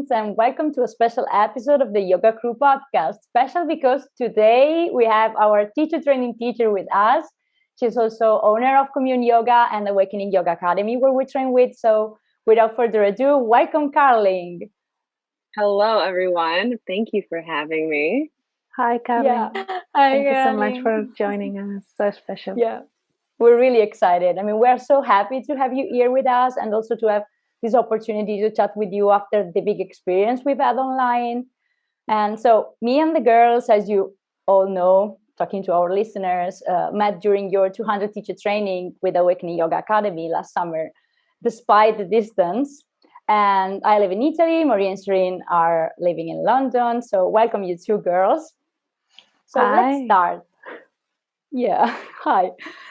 friends, and welcome to a special episode of the Yoga Crew podcast. Special because today we have our teacher training teacher with us. She's also owner of Commune Yoga and Awakening Yoga Academy, where we train with. So without further ado, welcome, Carling. Hello, everyone. Thank you for having me. Hi, Carling. Yeah. Thank you so much for joining us. So special. Yeah, we're really excited. I mean, we're so happy to have you here with us and also to have this opportunity to chat with you after the big experience we've had online. And so me and the girls, as you all know, talking to our listeners, met during your 200 teacher training with Awakening Yoga Academy last summer, despite the distance. And I live in Italy. Maria and Serene are living in London. So welcome, you two girls. So let's start. Yeah, hi.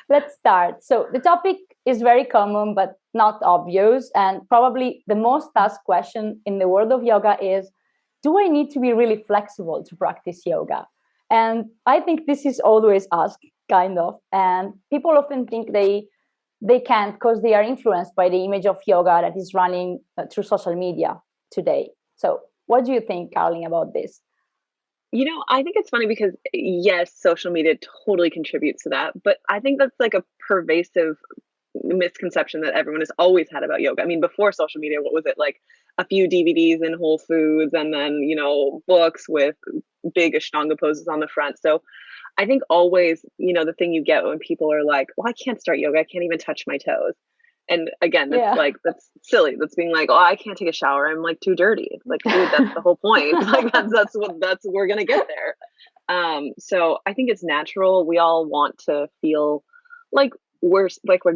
Let's start. So the topic is very common, but not obvious. And probably the most asked question in the world of yoga is, do I need to be really flexible to practice yoga? And I think this is always asked, kind of. And people often think they can't because they are influenced by the image of yoga that is running through social media today. So what do you think, Carling, about this? You know, I think it's funny because, yes, social media totally contributes to that. But I think that's like a pervasive misconception that everyone has always had about yoga. I mean, before social media, what was it like? A few DVDs in Whole Foods and then, books with big Ashtanga poses on the front. So I think always, the thing you get when people are like, well, I can't start yoga. I can't even touch my toes. And again, that's silly. That's being like, oh, I can't take a shower. I'm like too dirty. Like, dude, that's the whole point. Like that's we're going to get there. So I think it's natural. We all want to feel like we're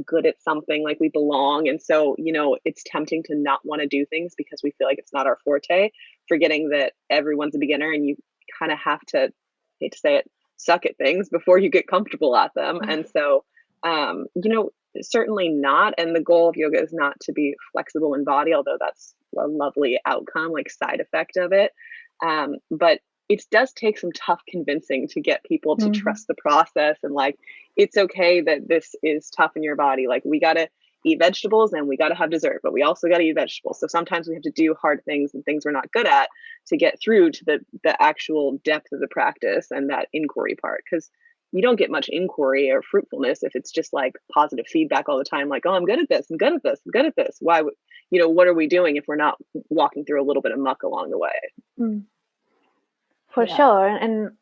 good at something, like we belong. And so, it's tempting to not want to do things because we feel like it's not our forte, forgetting that everyone's a beginner and you kind of have to, hate to say it, suck at things before you get comfortable at them. And so, certainly not. And the goal of yoga is not to be flexible in body, although that's a lovely outcome, like side effect of it. But it does take some tough convincing to get people to trust the process. And like, it's okay that this is tough in your body. Like, we got to eat vegetables and we got to have dessert, but we also got to eat vegetables. So sometimes we have to do hard things and things we're not good at to get through to the actual depth of the practice and that inquiry part. Because you don't get much inquiry or fruitfulness if it's just like positive feedback all the time. Like, oh, I'm good at this. I'm good at this. I'm good at this. Why would, what are we doing if we're not walking through a little bit of muck along the way? For sure. And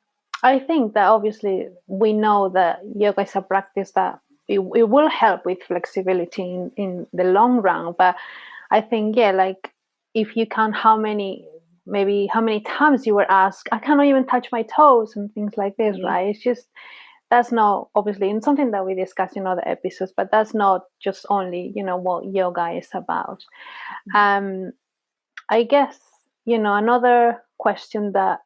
I think that obviously we know that yoga is a practice that it will help with flexibility in the long run. But I think, like if you count how many times you were asked, I cannot even touch my toes and things like this, right? It's just, that's not obviously in something that we discuss in other episodes, but that's not just only, what yoga is about. I guess, another question that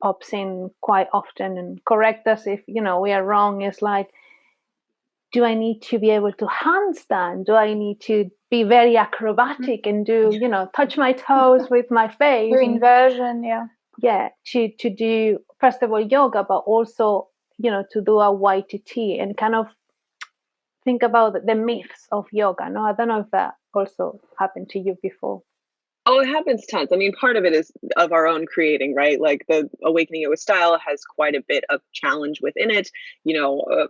pops in quite often, and correct us if, we are wrong, is like, do I need to be able to handstand? Do I need to be very acrobatic and do, touch my toes with my face? Your inversion, Yeah, to do, first of all, yoga, but also, to do a YTT and kind of think about the myths of yoga. No, I don't know if that also happened to you before. Oh, it happens tons. I mean, part of it is of our own creating, right? Like the Awakening Yoga style has quite a bit of challenge within it.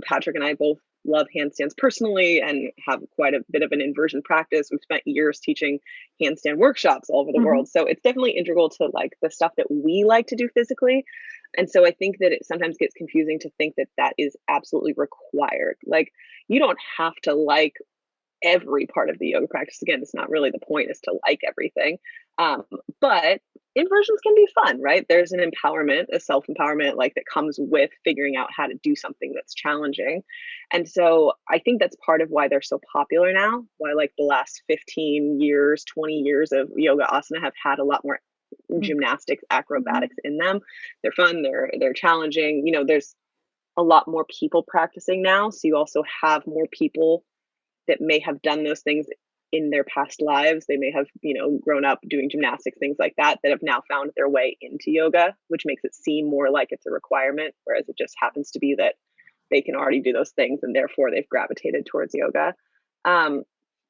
Patrick and I both love handstands personally and have quite a bit of an inversion practice. We've spent years teaching handstand workshops all over the world. So it's definitely integral to like the stuff that we like to do physically. And so I think that it sometimes gets confusing to think that that is absolutely required. Like, you don't have to like every part of the yoga practice. Again, it's not really the point, is to like everything. But inversions can be fun, right? There's an empowerment, a self-empowerment like that comes with figuring out how to do something that's challenging. And so I think that's part of why they're so popular now, why like the last 15 years, 20 years of yoga asana have had a lot more gymnastics, acrobatics in them. They're fun, they're challenging. There's a lot more people practicing now. So you also have more people that may have done those things in their past lives. They may have, grown up doing gymnastics, things like that have now found their way into yoga, which makes it seem more like it's a requirement, whereas it just happens to be that they can already do those things and therefore they've gravitated towards yoga.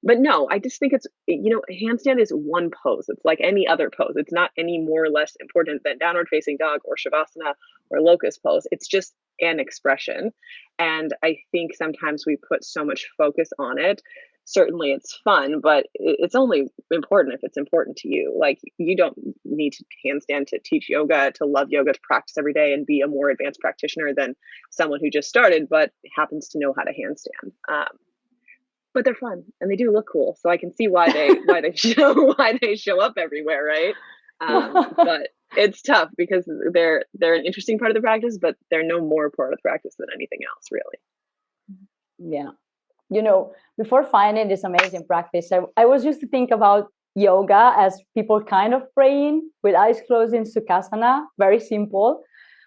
But no, I just think it's, handstand is one pose. It's like any other pose. It's not any more or less important than downward facing dog or shavasana or locust pose. It's just an expression. And I think sometimes we put so much focus on it. Certainly it's fun, but it's only important if it's important to you. Like, you don't need to handstand to teach yoga, to love yoga, to practice every day and be a more advanced practitioner than someone who just started but happens to know how to handstand. But they're fun and they do look cool, so I can see why they show up everywhere, right? But it's tough because they're an interesting part of the practice, but they're no more part of the practice than anything else, really. Yeah. Before finding this amazing practice, I was used to think about yoga as people kind of praying with eyes closed in Sukhasana, very simple.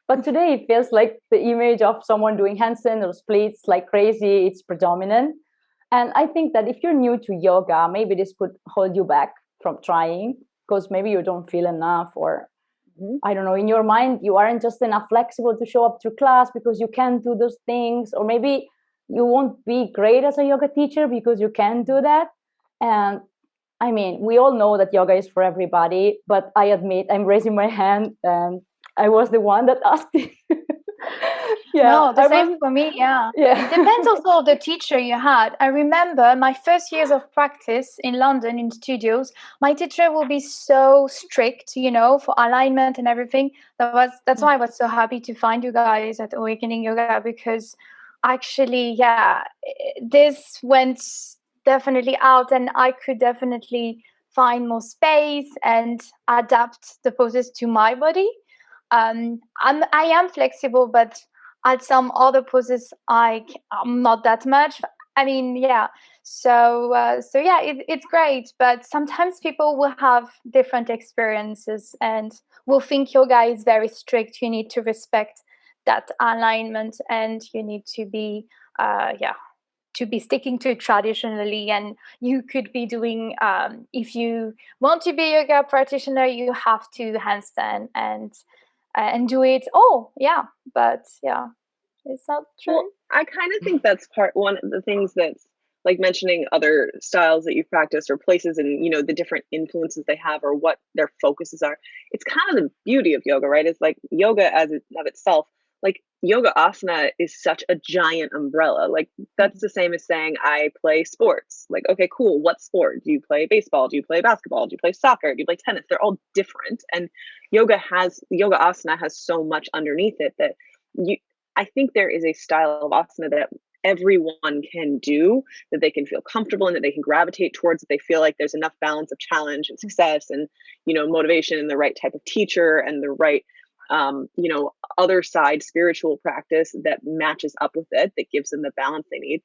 But today it feels like the image of someone doing handstand or splits like crazy, it's predominant. And I think that if you're new to yoga, maybe this could hold you back from trying because maybe you don't feel enough, or I don't know, in your mind, you aren't just enough flexible to show up to class because you can't do those things, or maybe you won't be great as a yoga teacher because you can't do that. And I mean, we all know that yoga is for everybody, but I admit I'm raising my hand and I was the one that asked it. No, the same for me. Yeah. Yeah. It depends also on the teacher you had. I remember my first years of practice in London in studios, my teacher will be so strict, for alignment and everything. That's why I was so happy to find you guys at Awakening Yoga, because actually, this went definitely out and I could definitely find more space and adapt the poses to my body. I am flexible, but at some other poses, I'm not that much. I mean, yeah. So it's great, but sometimes people will have different experiences and will think yoga is very strict. You need to respect that alignment, and you need to be, sticking to it traditionally. And you could be doing, if you want to be a yoga practitioner, you have to handstand and do it. But it's not true. Well, I kind of think that's one of the things that's like mentioning other styles that you've practiced or places and, the different influences they have or what their focuses are. It's kind of the beauty of yoga, right? It's like yoga as of itself, like yoga asana is such a giant umbrella. Like that's the same as saying I play sports. Like, okay, cool. What sport? Do you play baseball? Do you play basketball? Do you play soccer? Do you play tennis? They're all different. And yoga asana has so much underneath it that I think there is a style of asana that everyone can do, that they can feel comfortable in, that they can gravitate towards, that they feel like there's enough balance of challenge and success and, motivation and the right type of teacher and the right, other side spiritual practice that matches up with it, that gives them the balance they need.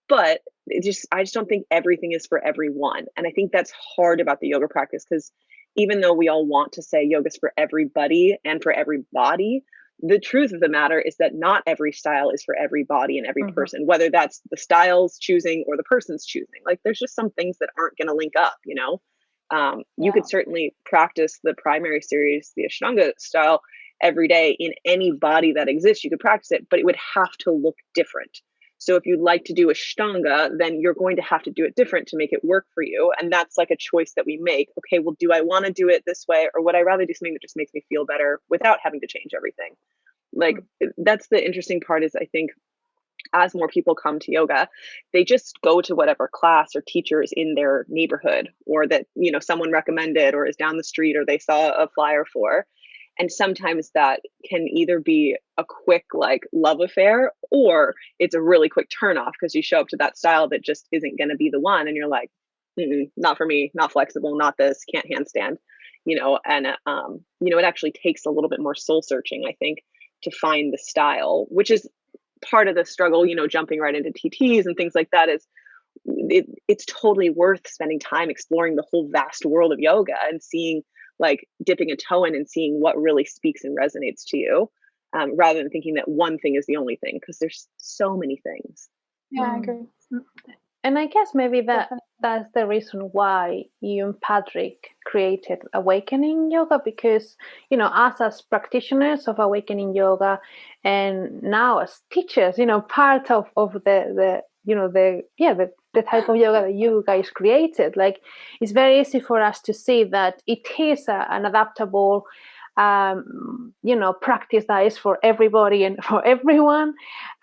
But I just don't think everything is for everyone. And I think that's hard about the yoga practice, because even though we all want to say yoga's for everybody and for every body, the truth of the matter is that not every style is for every body and every person, whether that's the style's choosing or the person's choosing. Like there's just some things that aren't going to link up, You could certainly practice the primary series, the Ashtanga style, every day in any body that exists. You could practice it, but it would have to look different. So if you'd like to do Ashtanga, then you're going to have to do it different to make it work for you. And that's like a choice that we make. Okay, well, do I want to do it this way, or would I rather do something that just makes me feel better without having to change everything? Like that's the interesting part, is I think as more people come to yoga, they just go to whatever class or teacher is in their neighborhood, or that, someone recommended or is down the street or they saw a flyer for. And sometimes that can either be a quick like love affair, or it's a really quick turnoff because you show up to that style that just isn't going to be the one. And you're like, not for me, not flexible, not this, can't handstand, and, it actually takes a little bit more soul searching, I think, to find the style, which is part of the struggle, jumping right into TTs and things like that. Is it's totally worth spending time exploring the whole vast world of yoga and seeing, like dipping a toe in and seeing what really speaks and resonates to you, rather than thinking that one thing is the only thing, because there's so many things. Yeah, I agree. And I guess maybe that's the reason why you and Patrick created Awakening Yoga, because, us as practitioners of Awakening Yoga, and now as teachers, part of the the type of yoga that you guys created. Like, it's very easy for us to see that it is an adaptable practice that is for everybody and for everyone,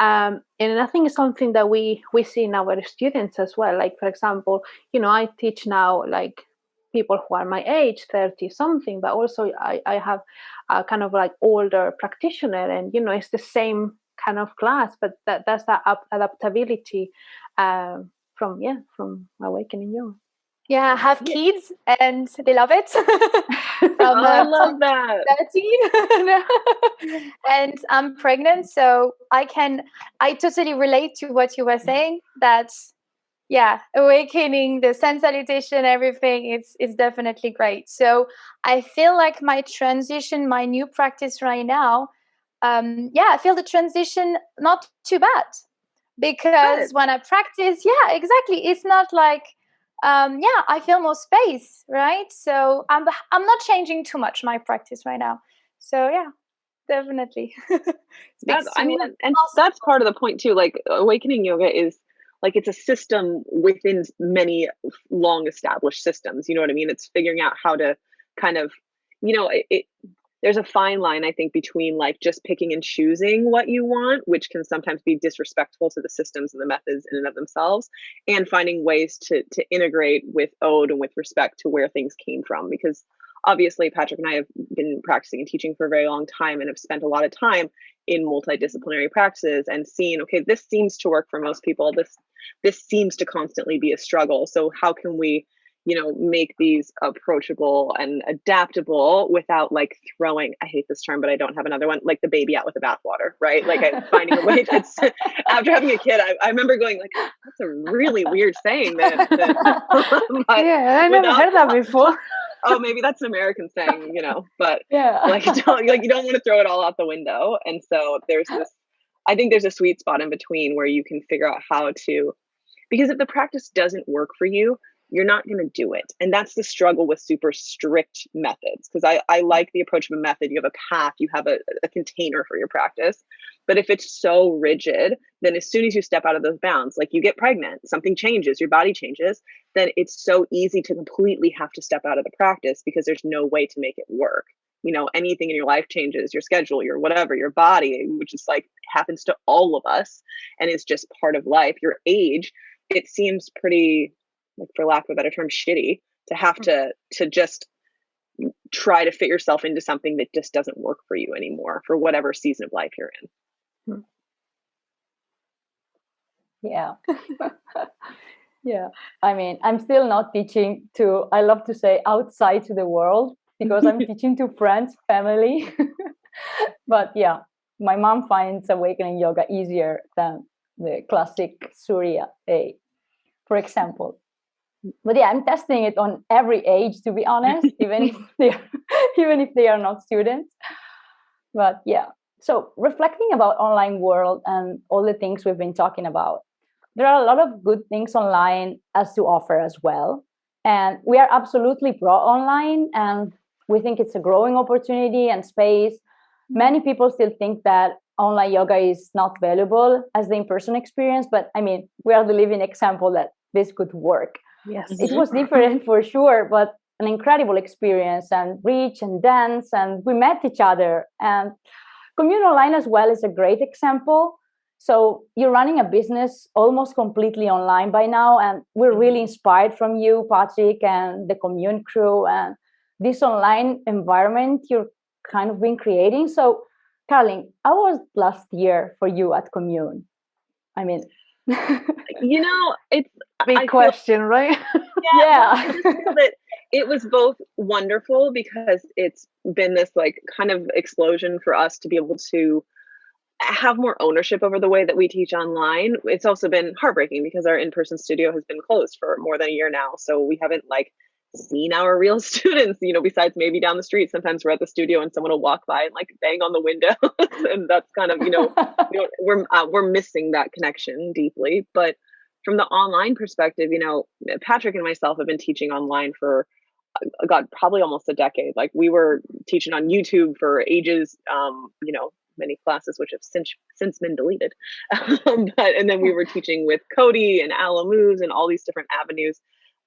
and I think it's something that we see in our students as well. Like, for example, I teach now like people who are my age, 30 something, but also I have a kind of like older practitioner, and it's the same kind of class, but that's that adaptability from Awakening Yoga. Yeah, I have kids and they love it. I love that. 13. And I'm pregnant, so I totally relate to what you were saying, that awakening, the sun salutation, everything, it's definitely great. So I feel like my new practice right now, I feel the transition not too bad, because when I practice, exactly, it's not like I feel more space, right? So I'm not changing too much my practice right now. So definitely. That's part of the point too. Like, Awakening Yoga is like, it's a system within many long established systems. You know what I mean? It's figuring out how to kind of, there's a fine line, I think, between like just picking and choosing what you want, which can sometimes be disrespectful to the systems and the methods in and of themselves, and finding ways to integrate with ode and with respect to where things came from. Because obviously Patrick and I have been practicing and teaching for a very long time and have spent a lot of time in multidisciplinary practices and seen, okay, this seems to work for most people. This seems to constantly be a struggle. So how can we make these approachable and adaptable without like throwing, I hate this term, but I don't have another one, like the baby out with the bathwater, right? Like, finding a way that's, after having a kid, I remember going like, that's a really weird saying that I never heard that before. Oh, maybe that's an American saying, but like, you don't want to throw it all out the window. And so I think there's a sweet spot in between where you can figure out how to, because if the practice doesn't work for you, you're not going to do it. And that's the struggle with super strict methods. Because I like the approach of a method. You have a path, you have a container for your practice. But if it's so rigid, then as soon as you step out of those bounds, like you get pregnant, something changes, your body changes, then it's so easy to completely have to step out of the practice because there's no way to make it work. Anything in your life changes, your schedule, your whatever, your body, which is like happens to all of us and is just part of life. Your age, it seems pretty, like, for lack of a better term, shitty to have to just try to fit yourself into something that just doesn't work for you anymore for whatever season of life you're in. Yeah. Yeah. I mean, I'm still not teaching I love to say outside to the world, because I'm teaching to friends, family. But my mom finds Awakening Yoga easier than the classic Surya A, for example. But I'm testing it on every age, to be honest, even if they are not students. But so reflecting about online world and all the things we've been talking about, there are a lot of good things online as to offer as well. And we are absolutely pro online, and we think it's a growing opportunity and space. Many people still think that online yoga is not valuable as the in-person experience, but I mean, we are the living example that this could work. Yes, it was different for sure, but an incredible experience and rich and dense, and we met each other. And Commune Online as well is a great example. So you're running a business almost completely online by now, and we're really inspired from you, Patrick, and the Commune crew, and this online environment you're kind of been creating. So, Carling, how was last year for you at Commune? I mean, it's big question, right? I just feel that it was both wonderful because it's been this like kind of explosion for us to be able to have more ownership over the way that we teach online. It's also been heartbreaking because our in-person studio has been closed for more than a year now. So we haven't like seen our real students, besides maybe down the street. Sometimes we're at the studio and someone will walk by and like bang on the window. And that's kind of, we're missing that connection deeply. But from the online perspective, Patrick and myself have been teaching online for, God, probably almost a decade. Like we were teaching on YouTube for ages, many classes which have since been deleted. And then we were teaching with Cody and Ala Moves and all these different avenues.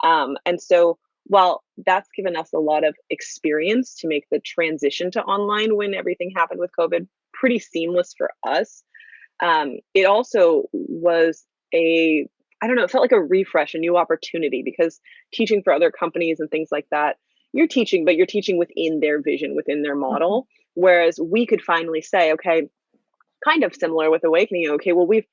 And so while that's given us a lot of experience to make the transition to online when everything happened with COVID pretty seamless for us, it also was I don't know, it felt like a refresh, a new opportunity, because teaching for other companies and things like that, you're teaching, but you're teaching within their vision, within their model. Whereas we could finally say, okay, kind of similar with Awakening, okay, well, we've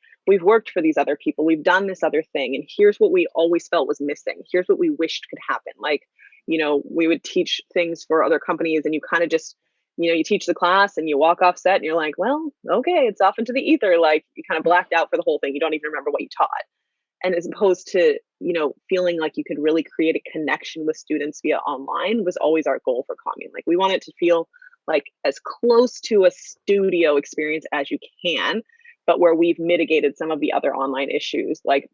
worked for these other people, we've done this other thing, and here's what we always felt was missing. Here's what we wished could happen. Like, we would teach things for other companies, and you kind of just, you teach the class and you walk off set and you're like, well, okay, it's off into the ether. Like, you kind of blacked out for the whole thing. You don't even remember what you taught. And as opposed to, feeling like you could really create a connection with students via online was always our goal for Commune. Like, we want it to feel like as close to a studio experience as you can, but where we've mitigated some of the other online issues, like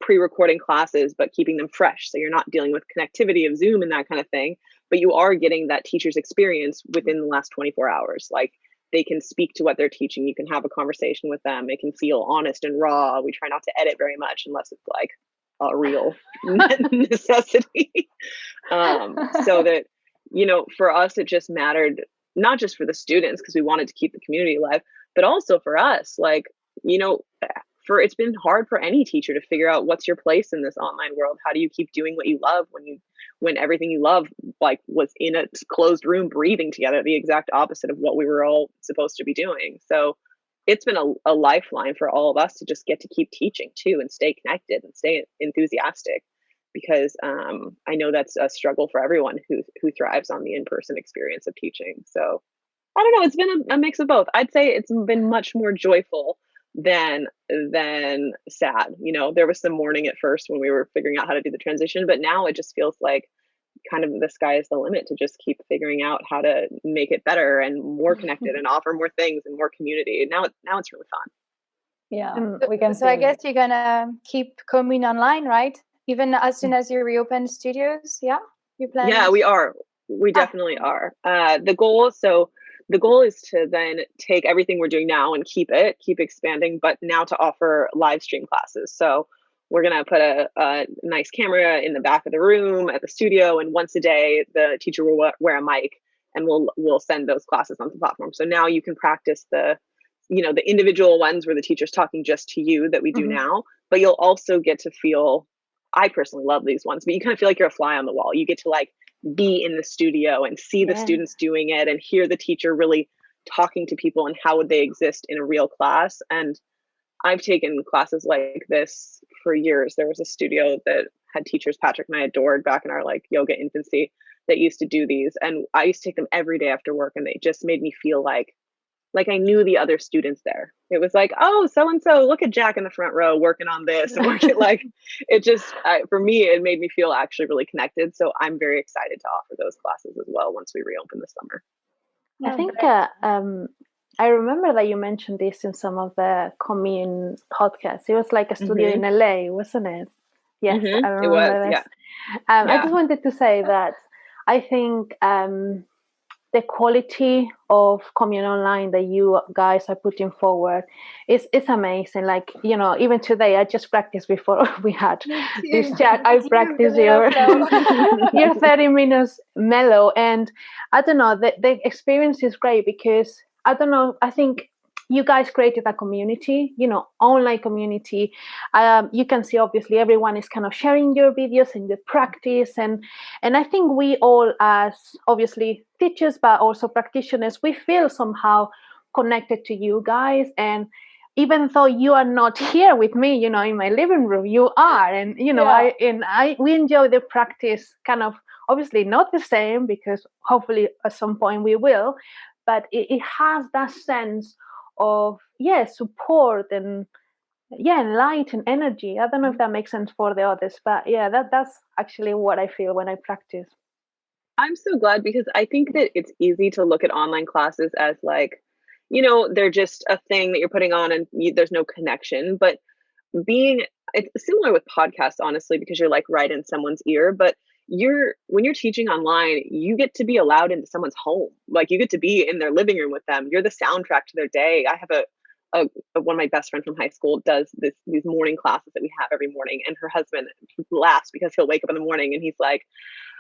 pre-recording classes, but keeping them fresh. So you're not dealing with connectivity of Zoom and that kind of thing, but you are getting that teacher's experience within the last 24 hours. Like, they can speak to what they're teaching. You can have a conversation with them. It can feel honest and raw. We try not to edit very much unless it's like a real necessity. So that, for us, it just mattered, not just for the students, because we wanted to keep the community alive, but also for us. Like, it's been hard for any teacher to figure out what's your place in this online world. How do you keep doing what you love when everything you love, like, was in a closed room breathing together, the exact opposite of what we were all supposed to be doing. So it's been a lifeline for all of us to just get to keep teaching too, and stay connected and stay enthusiastic, because I know that's a struggle for everyone who thrives on the in-person experience of teaching. So I don't know, it's been a mix of both. I'd say it's been much more joyful than sad. There was some mourning at first when we were figuring out how to do the transition, but now it just feels like kind of the sky is the limit to just keep figuring out how to make it better and more connected and offer more things and more community. Now it's really fun. Yeah, we can. So I guess you're gonna keep Commune online, right? Even as soon as you reopen studios, yeah? You plan? Yeah, we are. We definitely are. The goal is to then take everything we're doing now and keep expanding, but now to offer live stream classes. So we're going to put a nice camera in the back of the room at the studio, and once a day, the teacher will wear a mic, and we'll send those classes onto the platform. So now you can practice the individual ones where the teacher's talking just to you that we do now, but you'll also get to feel, I personally love these ones, but you kind of feel like you're a fly on the wall. You get to like be in the studio and see the students doing it and hear the teacher really talking to people and how would they exist in a real class. And I've taken classes like this for years. There was a studio that had teachers Patrick and I adored back in our like yoga infancy that used to do these. And I used to take them every day after work, and they just made me feel like I knew the other students there. It was like, oh, so-and-so, look at Jack in the front row working on this and working like, it just, for me, it made me feel actually really connected. So I'm very excited to offer those classes as well once we reopen this summer. I think I remember that you mentioned this in some of the Commune podcasts. It was like a studio in LA, wasn't it? Yes, I remember it was, this. I just wanted to say that I think the quality of Commune Online that you guys are putting forward is amazing. Like, even today, I just practiced before we had this chat. I practiced your 30 minutes mellow. And I don't know, the experience is great because, I don't know, I think you guys created a community, online community. You can see, obviously, everyone is kind of sharing your videos and the practice. And I think we all, as obviously teachers, but also practitioners, we feel somehow connected to you guys. And even though you are not here with me, in my living room, you are. And, we enjoy the practice kind of, obviously not the same, because hopefully at some point we will, but it has that sense of support and light and energy. I don't know if that makes sense for the others, but that's actually what I feel when I practice. I'm so glad, because I think that it's easy to look at online classes as like, they're just a thing that you're putting on and there's no connection. But it's similar with podcasts, honestly, because you're like right in someone's ear, but when you're teaching online, you get to be allowed into someone's home. Like you get to be in their living room with them. You're the soundtrack to their day. I have one of my best friends from high school does these morning classes that we have every morning, and her husband laughs because he'll wake up in the morning and he's like,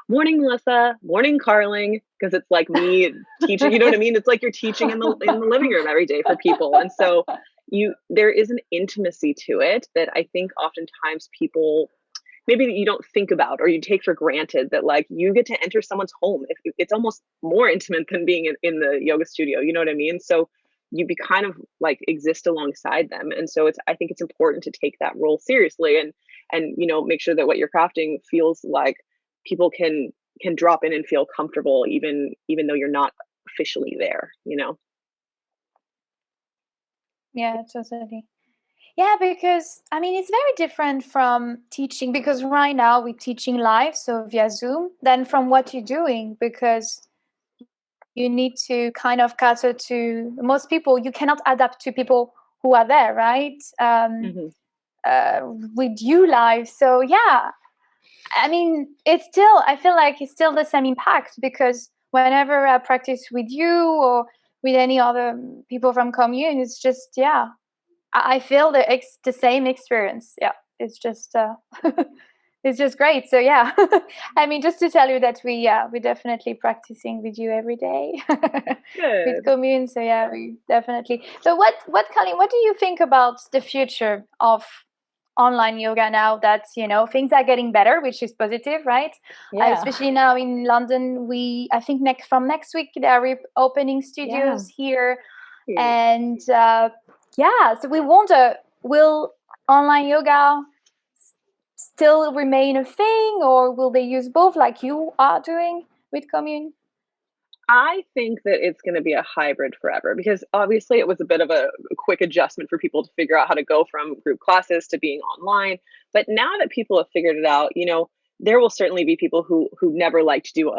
"Morning, Melissa. Morning, Carling," because it's like me teaching. You know what I mean? It's like you're teaching in the living room every day for people, and so there is an intimacy to it that I think oftentimes people maybe you don't think about or you take for granted, that like you get to enter someone's home. It's almost more intimate than being in the yoga studio. You know what I mean? So you be kind of like exist alongside them. And so I think it's important to take that role seriously and make sure that what you're crafting feels like people can drop in and feel comfortable, even though you're not officially there, Yeah, totally. Yeah, because I mean, it's very different from teaching, because right now we're teaching live, so via Zoom, than from what you're doing, because you need to kind of cater to most people. You cannot adapt to people who are there, right? With you live. So yeah, I mean, I feel like it's still the same impact, because whenever I practice with you or with any other people from Commune, it's just, yeah, I feel the same experience. Yeah, it's just it's just great. So yeah, I mean, just to tell you that we're definitely practicing with you every day with Commune. So yeah, we definitely. So Colleen, what do you think about the future of online yoga now that things are getting better, which is positive, right? Especially now in London, I think from next week they are opening studios here, and so we wonder, will online yoga still remain a thing, or will they use both like you are doing with Commune? I think that it's going to be a hybrid forever, because obviously it was a bit of a quick adjustment for people to figure out how to go from group classes to being online. But now that people have figured it out, there will certainly be people who never liked to do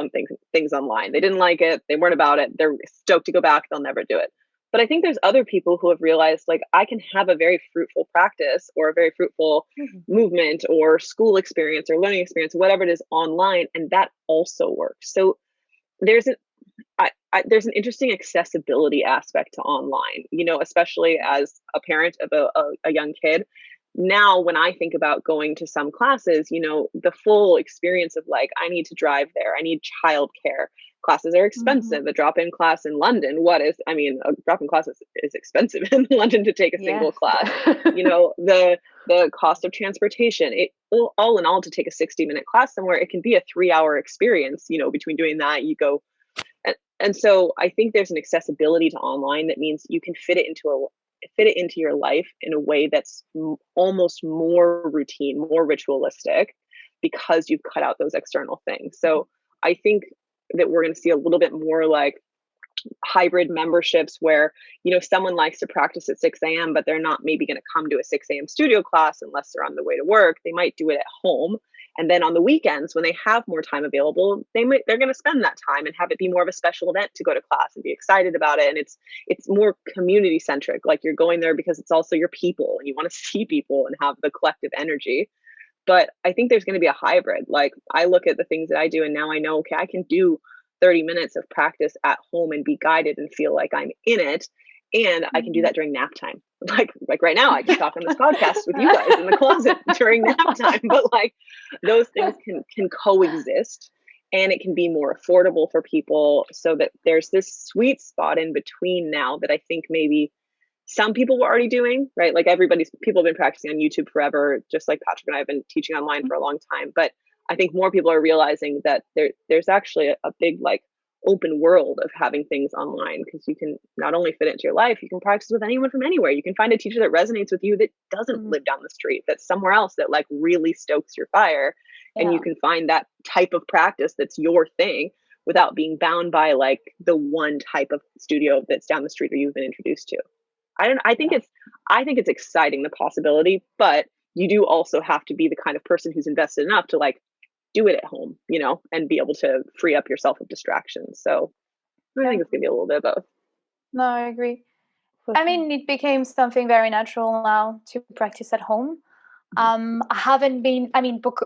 things online. They didn't like it. They weren't about it. They're stoked to go back. They'll never do it. But I think there's other people who have realized, like, I can have a very fruitful practice or a very fruitful movement or school experience or learning experience, whatever it is, online, and that also works. So there's an interesting accessibility aspect to online, especially as a parent of a young kid. Now, when I think about going to some classes, the full experience of like, I need to drive there, I need childcare. Classes are expensive. A drop-in class in London, a drop-in class is expensive in London to take a single class. The cost of transportation, all in all, to take a 60-minute class somewhere, it can be a 3-hour experience, between doing that, you go. And so I think there's an accessibility to online that means you can fit it into your life in a way that's almost more routine, more ritualistic, because you've cut out those external things. So I think that we're going to see a little bit more like hybrid memberships where, someone likes to practice at 6 a.m., but they're not maybe going to come to a 6 a.m. studio class unless they're on the way to work. They might do it at home. And then on the weekends, when they have more time available, they're going to spend that time and have it be more of a special event to go to class and be excited about it. And it's more community centric. Like, you're going there because it's also your people and you want to see people and have the collective energy. But I think there's going to be a hybrid. Like, I look at the things that I do and now I know, okay, I can do 30 minutes of practice at home and be guided and feel like I'm in it. And I can do that during nap time. Like right now, I can talk on this podcast with you guys in the closet during nap time. But like, those things can coexist, and it can be more affordable for people, so that there's this sweet spot in between now that I think maybe some people were already doing, right? Like, people have been practicing on YouTube forever, just like Patrick and I have been teaching online for a long time. But I think more people are realizing that there's actually a big like open world of having things online, because you can not only fit it into your life, you can practice with anyone from anywhere. You can find a teacher that resonates with you that doesn't live down the street, that's somewhere else, that like really stokes your fire. And you can find that type of practice that's your thing without being bound by like the one type of studio that's down the street or you've been introduced to. I think it's exciting, the possibility, but you do also have to be the kind of person who's invested enough to like do it at home, and be able to free up yourself of distractions. So I think it's gonna be a little bit of both. No, I agree. I mean, it became something very natural now to practice at home. I haven't been,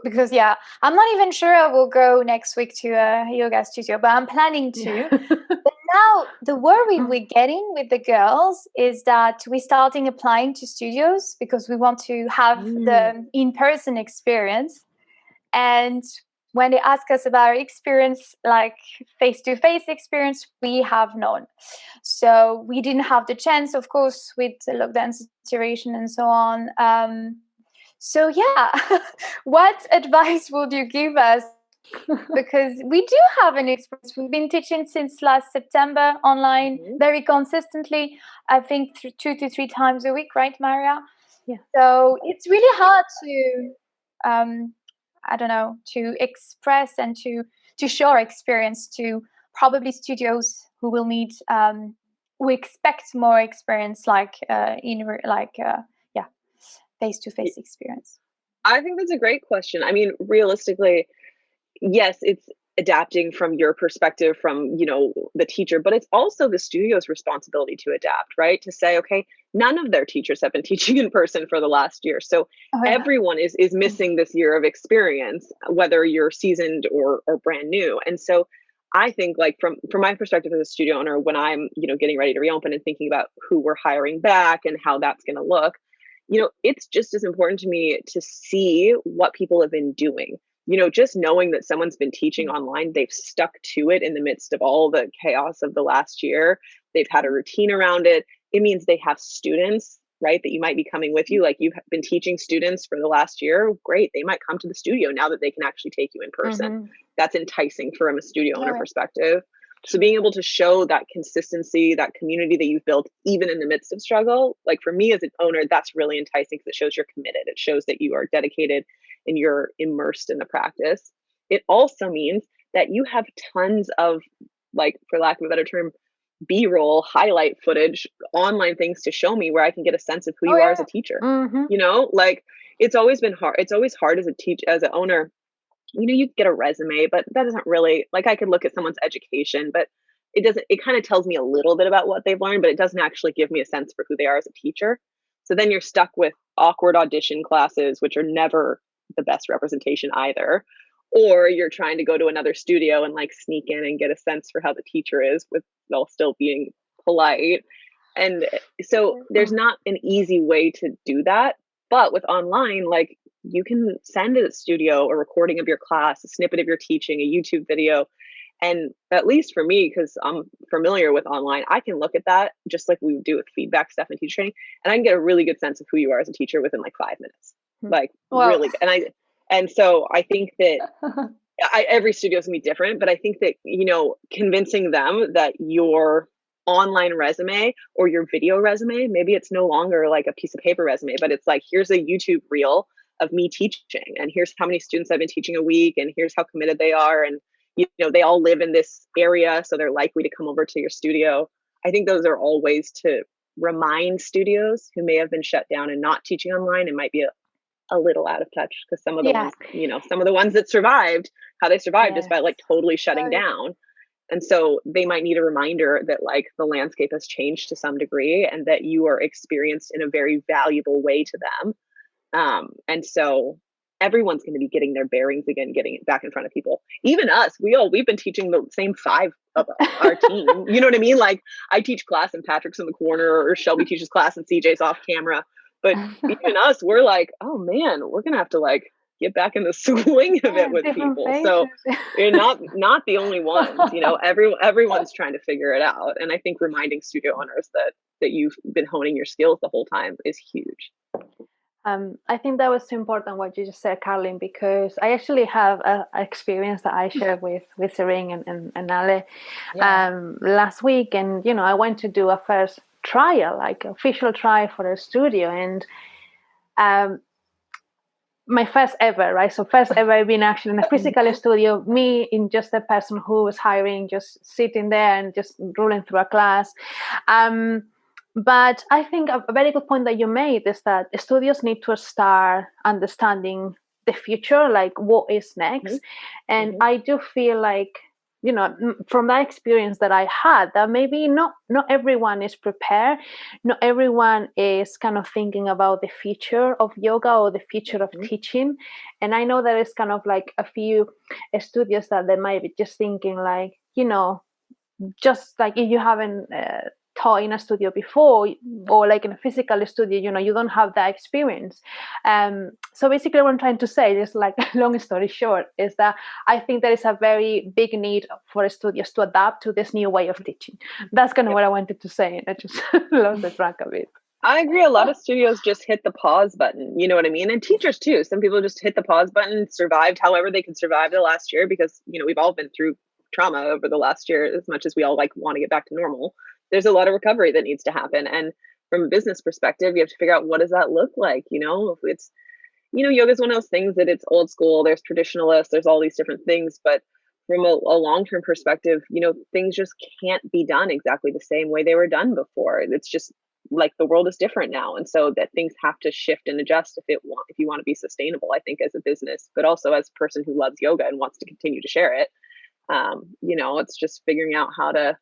because I'm not even sure I will go next week to a yoga studio, but I'm planning to. But now the worry we're getting with the girls is that we're starting applying to studios because we want to have the in-person experience. And when they ask us about our experience, like face-to-face experience, we have none. So we didn't have the chance, of course, with the lockdown situation and so on. So what advice would you give us? Because we do have an experience. We've been teaching since last September online very consistently, I think 2 to 3 times a week, right, Maria? Yeah. So it's really hard to to express and to show our experience to probably studios who will need we expect more experience face-to-face experience. I think that's a great question. I mean, realistically, yes, it's adapting from your perspective, from, the teacher, but it's also the studio's responsibility to adapt, right? To say, okay, none of their teachers have been teaching in person for the last year. So everyone is missing this year of experience, whether you're seasoned or brand new. And so I think, like, from my perspective as a studio owner, when I'm, getting ready to reopen and thinking about who we're hiring back and how that's going to look, it's just as important to me to see what people have been doing. Just knowing that someone's been teaching online, they've stuck to it in the midst of all the chaos of the last year. They've had a routine around it. It means they have students, right, that you might be coming with you. Like, you've been teaching students for the last year. Great. They might come to the studio now that they can actually take you in person. That's enticing from a studio owner perspective. So being able to show that consistency, that community that you've built, even in the midst of struggle, like, for me as an owner, that's really enticing because it shows you're committed. It shows that you are dedicated and you're immersed in the practice. It also means that you have tons of, like, for lack of a better term, B-roll, highlight footage, online things to show me where I can get a sense of who you are as a teacher. Like, it's always been hard. It's always hard as an owner. You get a resume, but that doesn't really, like, I could look at someone's education, but it kind of tells me a little bit about what they've learned, but it doesn't actually give me a sense for who they are as a teacher. So then you're stuck with awkward audition classes, which are never the best representation either. Or you're trying to go to another studio and, like, sneak in and get a sense for how the teacher is while still being polite. And so there's not an easy way to do that. But with online, like, you can send a studio a recording of your class, a snippet of your teaching, a YouTube video. And at least for me, because I'm familiar with online, I can look at that just like we would do with feedback stuff and teacher training, and I can get a really good sense of who you are as a teacher within, like, 5 minutes. Like, really. And so I think that every studio is gonna be different, but I think that, convincing them that your online resume or your video resume, maybe it's no longer like a piece of paper resume, but it's like, here's a YouTube reel of me teaching, and here's how many students I've been teaching a week, and here's how committed they are, and they all live in this area, so they're likely to come over to your studio. I think those are all ways to remind studios who may have been shut down and not teaching online and might be a little out of touch, because some of the ones, some of the ones that survived, how they survived just by, like, totally shutting down. And so they might need a reminder that, like, the landscape has changed to some degree and that you are experienced in a very valuable way to them. And so everyone's going to be getting their bearings again, getting it back in front of people. Even us, we've been teaching the same 5 of our team. You know what I mean? Like, I teach class and Patrick's in the corner, or Shelby teaches class and CJ's off camera. But even us, we're like, oh man, we're going to have to, like, get back in the swing of it with people. Faces. So you're not the only ones, everyone's trying to figure it out. And I think reminding studio owners that you've been honing your skills the whole time is huge. I think that was so important what you just said, Carling, because I actually have an experience that I shared with Serene and Ale last week. And, I went to do a first trial, like official trial for a studio. And my first ever, right? So first ever being actually in a physical studio, me in just a person who was hiring, just sitting there and just rolling through a class. But I think a very good point that you made is that studios need to start understanding the future, like what is next. And I do feel like from that experience that I had, that maybe not everyone is prepared, not everyone is kind of thinking about the future of yoga or the future of teaching. And I know there is kind of like a few studios that they might be just thinking like, just like if you haven't taught in a studio before, or like in a physical studio, you don't have that experience. So basically what I'm trying to say is, like, long story short, is that I think there is a very big need for studios to adapt to this new way of teaching. That's kind of what I wanted to say, and I just lost the track of it. I agree. A lot of studios just hit the pause button. You know what I mean? And teachers too. Some people just hit the pause button, survived however they could survive the last year, because, we've all been through trauma over the last year. As much as we all want to get back to normal, there's a lot of recovery that needs to happen. And from a business perspective, you have to figure out, what does that look like? If it's, yoga is one of those things that it's old school, there's traditionalists, there's all these different things, but from a long-term perspective, things just can't be done exactly the same way they were done before. It's just like the world is different now. And so that things have to shift and adjust if you want to be sustainable, I think, as a business, but also as a person who loves yoga and wants to continue to share it. It's just figuring out how to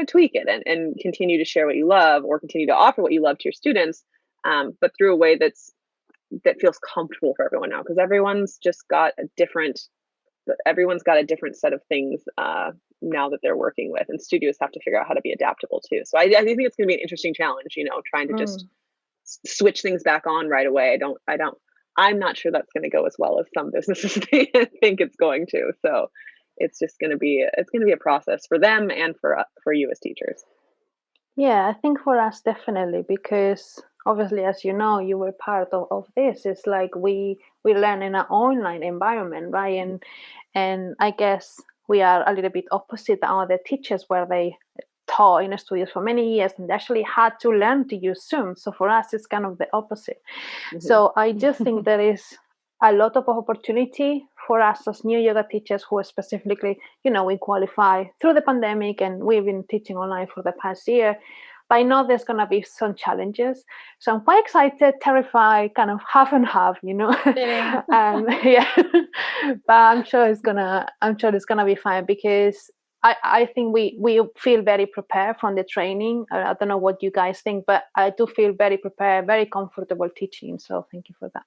tweak it and continue to share what you love, or continue to offer what you love to your students, but through a way that feels comfortable for everyone now, because everyone's got a different set of things now that they're working with, and studios have to figure out how to be adaptable too. So I think it's going to be an interesting challenge, trying to just switch things back on right away. I'm not sure that's going to go as well as some businesses think it's going to. So it's just going to be a process for them and for you as teachers. Yeah, I think for us, definitely, because obviously, as you know, you were part of this. It's like we learn in an online environment, right? And I guess we are a little bit opposite than other teachers, where they taught in studios for many years and they actually had to learn to use Zoom. So for us, it's kind of the opposite. So I just think there is a lot of opportunity for us as new yoga teachers who specifically, we qualify through the pandemic, and we've been teaching online for the past year. But I know there's going to be some challenges. So I'm quite excited, terrified, kind of half and half, Yeah. But I'm sure it's gonna be fine, because I think we feel very prepared from the training. I don't know what you guys think, but I do feel very prepared, very comfortable teaching. So thank you for that.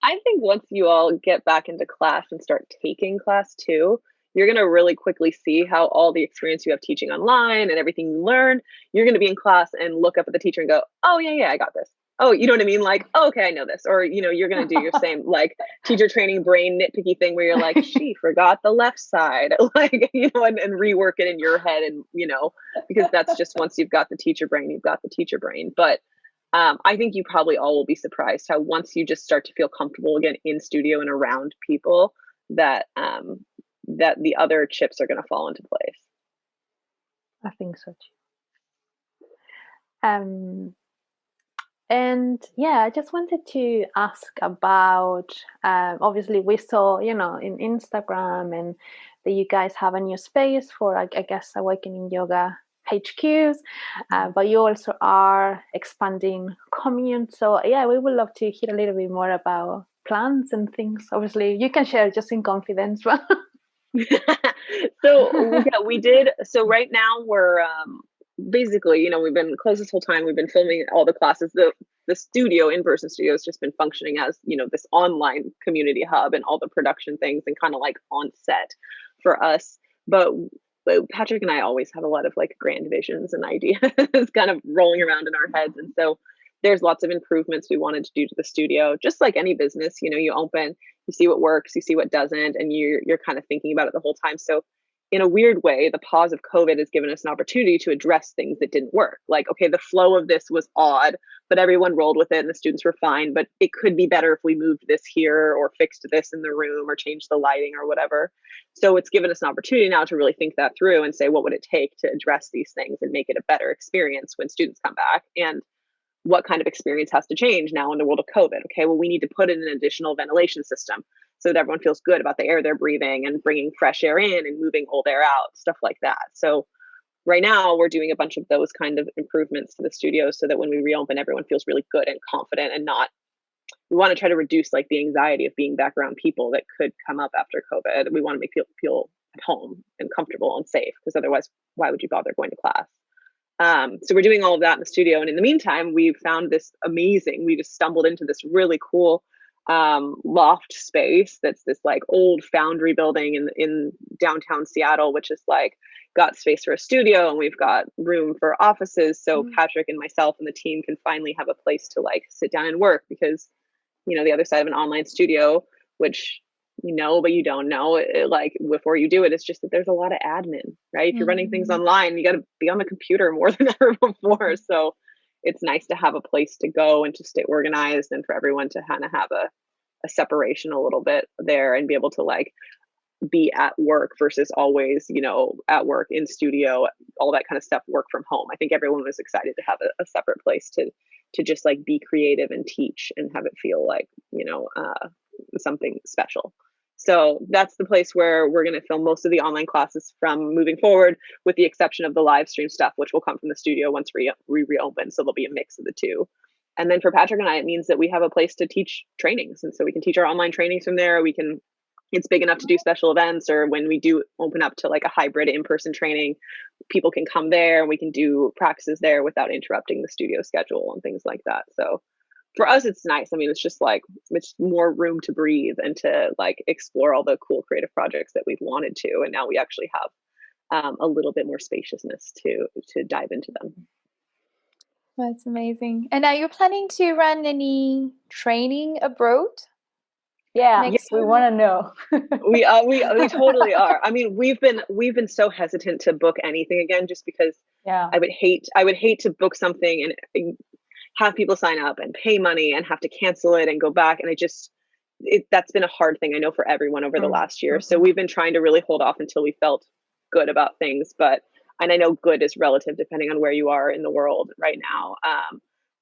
I think once you all get back into class and start taking class too, you're going to really quickly see how all the experience you have teaching online and everything you learn, you're going to be in class and look up at the teacher and go, oh yeah, I got this. Oh, you know what I mean? Like, oh, okay, I know this. Or, you're going to do your same teacher training brain nitpicky thing where you're like, she forgot the left side, and rework it in your head. And, because that's just, once you've got the teacher brain, you've got the teacher brain. But I think you probably all will be surprised how once you just start to feel comfortable again in studio and around people, that the other chips are going to fall into place. I think so too. And yeah, I just wanted to ask about, obviously we saw, in Instagram, and that you guys have a new space for, I guess, Awakening Yoga HQs, but you also are expanding Commune. So yeah, we would love to hear a little bit more about plans and things. Obviously, you can share just in confidence. So yeah, we did. So right now we're basically, we've been closed this whole time. We've been filming all the classes. The studio, in-person studio, has just been functioning as, this online community hub and all the production things, and kind of like on set for us. But Patrick and I always have a lot of grand visions and ideas kind of rolling around in our heads. And so there's lots of improvements we wanted to do to the studio. Just like any business, you open, you see what works, you see what doesn't, and you're kind of thinking about it the whole time. So in a weird way, the pause of COVID has given us an opportunity to address things that didn't work. Like, okay, the flow of this was odd, but everyone rolled with it and the students were fine, but it could be better if we moved this here or fixed this in the room or changed the lighting or whatever. So it's given us an opportunity now to really think that through and say, what would it take to address these things and make it a better experience when students come back? And what kind of experience has to change now in the world of COVID? Okay, well, we need to put in an additional ventilation system so that everyone feels good about the air they're breathing and bringing fresh air in and moving old air out, stuff like that. So right now we're doing a bunch of those kind of improvements to the studio so that when we reopen, everyone feels really good and confident, and we want to try to reduce the anxiety of being back around people that could come up after COVID. We want to make people feel at home and comfortable and safe, because otherwise, why would you bother going to class? So we're doing all of that in the studio. And in the meantime, we found this amazing, we just stumbled into this really cool loft space that's this like old foundry building in downtown Seattle, which is like got space for a studio, and we've got room for offices. So Patrick and myself and the team can finally have a place to like sit down and work, because, you know, the other side of an online studio, which you know, but you don't know it, like before you do it, it's just that there's a lot of admin, right? If you're running things online, you got to be on the computer more than ever before. So it's nice to have a place to go and to stay organized, and for everyone to kind of have a separation a little bit there and be able to like be at work versus always, you know, at work in studio, all that kind of stuff, work from home. I think everyone was excited to have a separate place to just like be creative and teach and have it feel like, you know, something special. So that's the place where we're going to film most of the online classes from moving forward, with the exception of the live stream stuff, which will come from the studio once we reopen. So there'll be a mix of the two. And then for Patrick and I, it means that we have a place to teach trainings. And so we can teach our online trainings from there. It's big enough to do special events, or when we do open up to like a hybrid in-person training, people can come there and we can do practices there without interrupting the studio schedule and things like that. So for us, it's nice. I mean, it's just like, it's more room to breathe and to like explore all the cool creative projects that we've wanted to. And now we actually have a little bit more spaciousness to dive into them. That's amazing. And are you planning to run any training abroad? Yeah, we want to know. we totally are. I mean, we've been so hesitant to book anything again, just because I would hate to book something and have people sign up and pay money and have to cancel it and go back. And that's been a hard thing, I know, for everyone over the last year. So we've been trying to really hold off until we felt good about things. And I know good is relative depending on where you are in the world right now.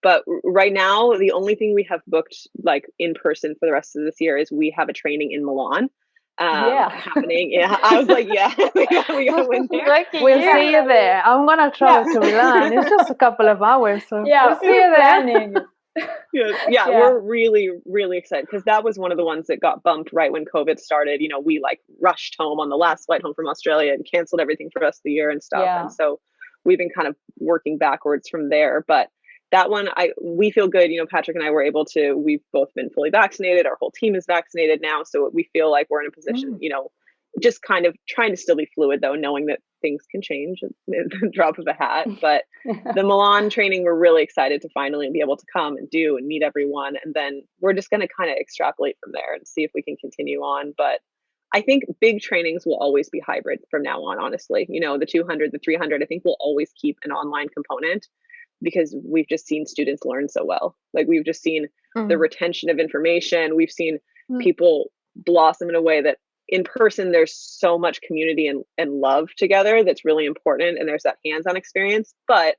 But right now, the only thing we have booked like in person for the rest of this year is we have a training in Milan happening. Yeah, I was like, we gotta win there. We'll see you there. I'm gonna travel to Milan. It's just a couple of hours, so we'll see you there. We're really, really excited, because that was one of the ones that got bumped right when COVID started. You know, we like rushed home on the last flight home from Australia and canceled everything for the rest of the year and stuff. And so we've been kind of working backwards from there. But that one, we feel good. You know, Patrick and I were able to, we've both been fully vaccinated. Our whole team is vaccinated now. So we feel like we're in a position, you know, just kind of trying to still be fluid, though, knowing that things can change at the drop of a hat. But the Milan training, we're really excited to finally be able to come and do and meet everyone. And then we're just going to kind of extrapolate from there and see if we can continue on. But I think big trainings will always be hybrid from now on, honestly. You know, the 200, the 300, I think we'll always keep an online component, because we've just seen students learn so well. Like, we've just seen the retention of information. We've seen people blossom in a way that in person, there's so much community and love together that's really important. And there's that hands-on experience. But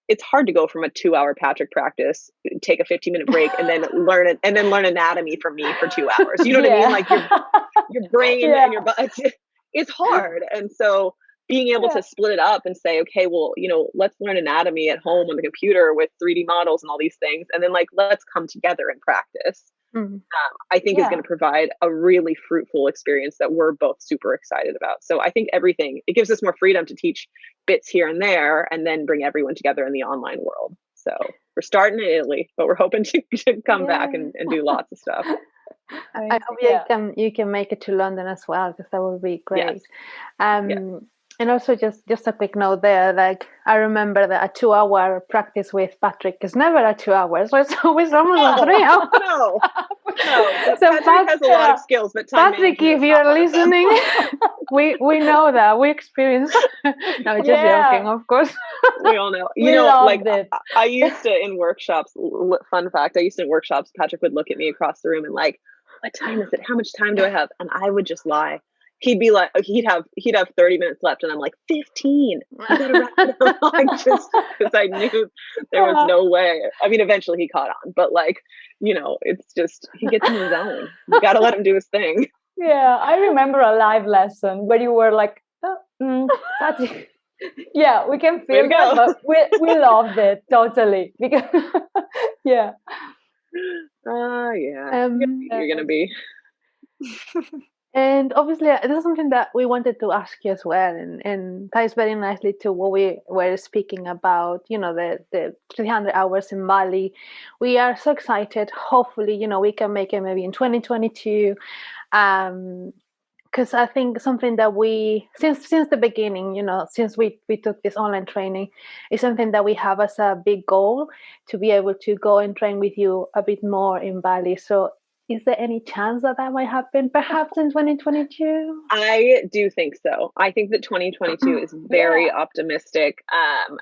it's hard to go from a 2-hour Patrick practice, take a 15-minute break, and then learn anatomy from me for 2 hours. You know what I mean? Like your brain and your butt, it's hard. And so being able to split it up and say, okay, well, you know, let's learn anatomy at home on the computer with 3D models and all these things. And then like, let's come together and practice. I think is going to provide a really fruitful experience that we're both super excited about. So I think it gives us more freedom to teach bits here and there, and then bring everyone together in the online world. So we're starting in Italy, but we're hoping to come back and do lots of stuff. I hope you can make it to London as well, because that would be great. Yes. And also just a quick note there, like I remember that a 2-hour practice with Patrick is never a 2 hours, so it's always almost a 3 hours. No. So Patrick has a lot of skills, but Patrick, if you're listening, we know that, we experienced. No, just joking, of course. We all know. You know, like I used to in workshops. Fun fact: I used to in workshops. Patrick would look at me across the room and like, "What time is it? How much time do I have?" And I would just lie. He'd be like, he'd have 30 minutes left, and I'm like, 15. You gotta wrap it up. Like, just because I knew there was no way. I mean, eventually he caught on, but like, you know, it's just he gets in his zone. You gotta let him do his thing. Yeah, I remember a live lesson where you were like, that's it. Yeah, we can feel that, but we loved it totally because you're gonna be. And obviously, this is something that we wanted to ask you as well, and ties very nicely to what we were speaking about, the 300 hours in Bali. We are so excited. Hopefully, we can make it maybe in 2022. Because I think something that we, since the beginning, since we took this online training, is something that we have as a big goal to be able to go and train with you a bit more in Bali. So is there any chance that might happen perhaps in 2022? I do think so. I think that 2022 is very optimistic.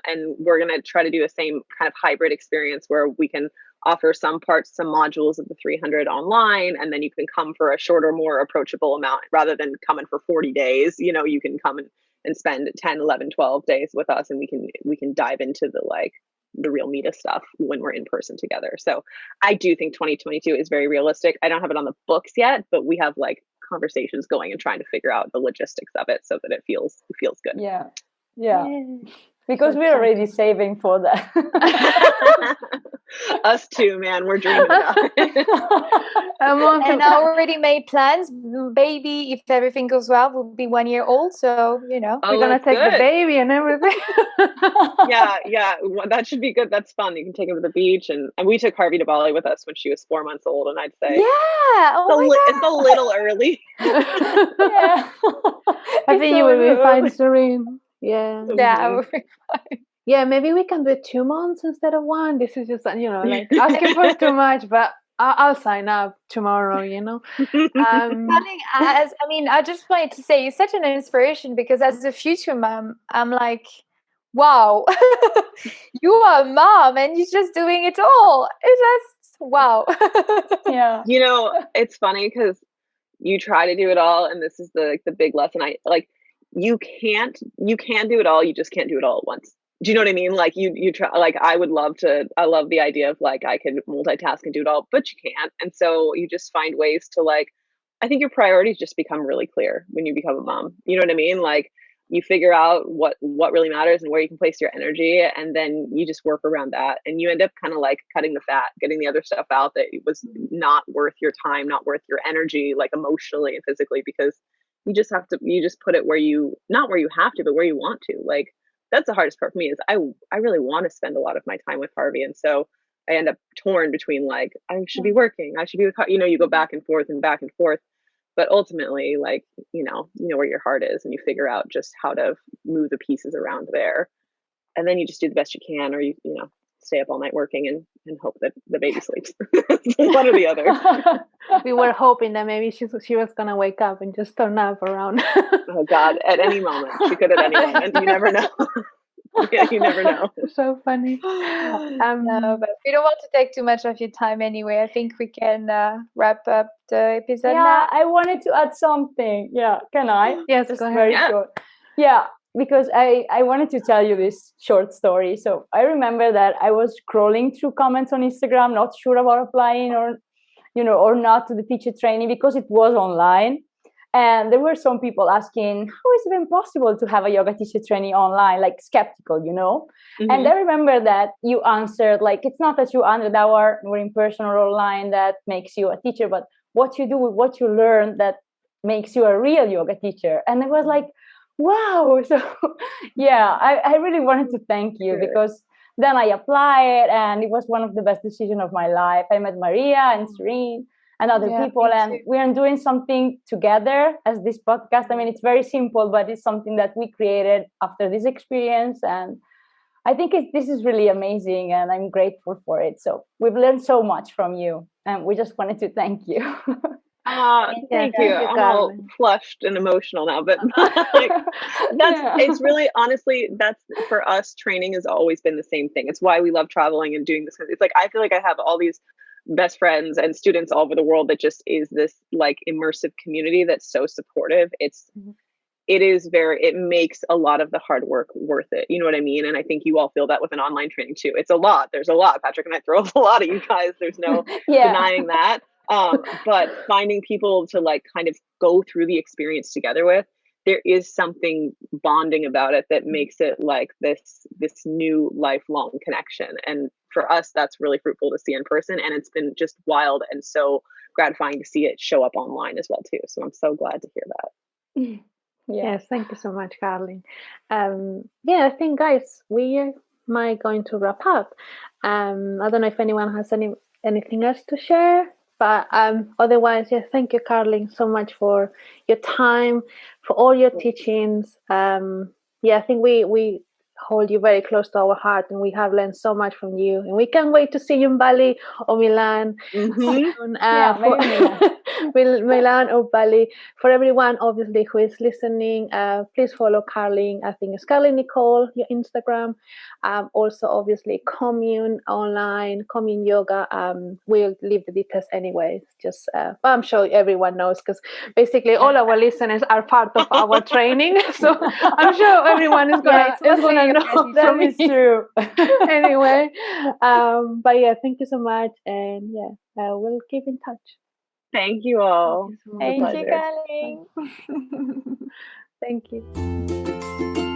And we're going to try to do a same kind of hybrid experience where we can offer some parts, some modules of the 300 online, and then you can come for a shorter, more approachable amount rather than coming for 40 days. You can come and spend 10, 11, 12 days with us, and we can dive into the real meat of stuff when we're in person together. So I do think 2022 is very realistic. I don't have it on the books yet, but we have conversations going and trying to figure out the logistics of it so that it feels good. Yeah. Because we're already saving for that. Us too, man. We're dreaming about it. And I already made plans. Baby, if everything goes well, will be 1 year old. So, we're going to take the baby and everything. Yeah. That should be good. That's fun. You can take him to the beach. And we took Harvey to Bali with us when she was 4 months old. And I'd say, it's a little early. Yeah. I think you will be fine, Serene. Yeah, we'll be fine. Yeah, maybe we can do it 2 months instead of 1. This is just asking for too much, but I'll sign up tomorrow. I just wanted to say you're such an inspiration, because as a future mom, I'm like, wow, you are a mom and you're just doing it all. It's just wow. Yeah. It's funny because you try to do it all, and this is the big lesson. You can do it all. You just can't do it all at once. Do you know what I mean? You try, I love the idea of I could multitask and do it all, but you can't. And so you just find ways to I think your priorities just become really clear when you become a mom. You know what I mean? You figure out what really matters and where you can place your energy, and then you just work around that, and you end up kind of cutting the fat, getting the other stuff out that was not worth your time, not worth your energy, emotionally and physically, because you just put it not where you have to, but where you want to. That's the hardest part for me is I really want to spend a lot of my time with Harvey. And so I end up torn between I should be working, I should be with, you go back and forth. But ultimately, you know where your heart is, and you figure out just how to move the pieces around there. And then you just do the best you can, or you stay up all night working and hope that the baby sleeps. One or the other. We were hoping that maybe she was gonna wake up and just turn up around. Oh God, at any moment. She could at any moment. You never know. Yeah, you never know. So funny. No, but we don't want to take too much of your time anyway. I think we can wrap up the episode now. I wanted to add something. Yeah, can I? Yes, just go ahead. very short. Yeah, because I wanted to tell you this short story. So I remember that I was scrolling through comments on Instagram, not sure about applying or not to the teacher training because it was online. And there were some people asking, how is it even possible to have a yoga teacher training online? Skeptical, Mm-hmm. And I remember that you answered, it's not that you 100-hour were in person or online that makes you a teacher, but what you do with what you learn that makes you a real yoga teacher. And it was wow. So yeah, I really wanted to thank you because then I applied and it was one of the best decisions of my life. I met Maria and Serene and other people, and we are doing something together as this podcast. I mean, it's very simple, but it's something that we created after this experience. And I think this is really amazing, and I'm grateful for it. So we've learned so much from you, and we just wanted to thank you. Thank you. I'm all flushed and emotional now, but it's really, honestly, that's for us, training has always been the same thing. It's why we love traveling and doing this. It's I feel like I have all these best friends and students all over the world that just is this immersive community that's so supportive. It makes a lot of the hard work worth it. You know what I mean? And I think you all feel that with an online training too. It's a lot. There's a lot. Patrick and I throw a lot at you guys. There's no denying that. But finding people to kind of go through the experience together with, there is something bonding about it that makes it like this new lifelong connection. And for us, that's really fruitful to see in person. And it's been just wild and so gratifying to see it show up online as well too. So I'm so glad to hear that. Yes, thank you so much, Carling. I think, guys, we might going to wrap up. I don't know if anyone has anything else to share, but otherwise, thank you, Carling, so much for your time, for all your teachings. I think we hold you very close to our heart, and we have learned so much from you, and we can't wait to see you in Bali or Milan soon. Milan or Bali. For everyone, obviously, who is listening, please follow Carling. I think it's Carling Nicole, your Instagram. Also, obviously, Commune online, Commune Yoga. We'll leave the details anyway. Just, but I'm sure everyone knows because basically all our listeners are part of our training. So I'm sure everyone is gonna know. That is true. Anyway, but thank you so much, and we'll keep in touch. Thank you all. Thank you, Carling. Thank you.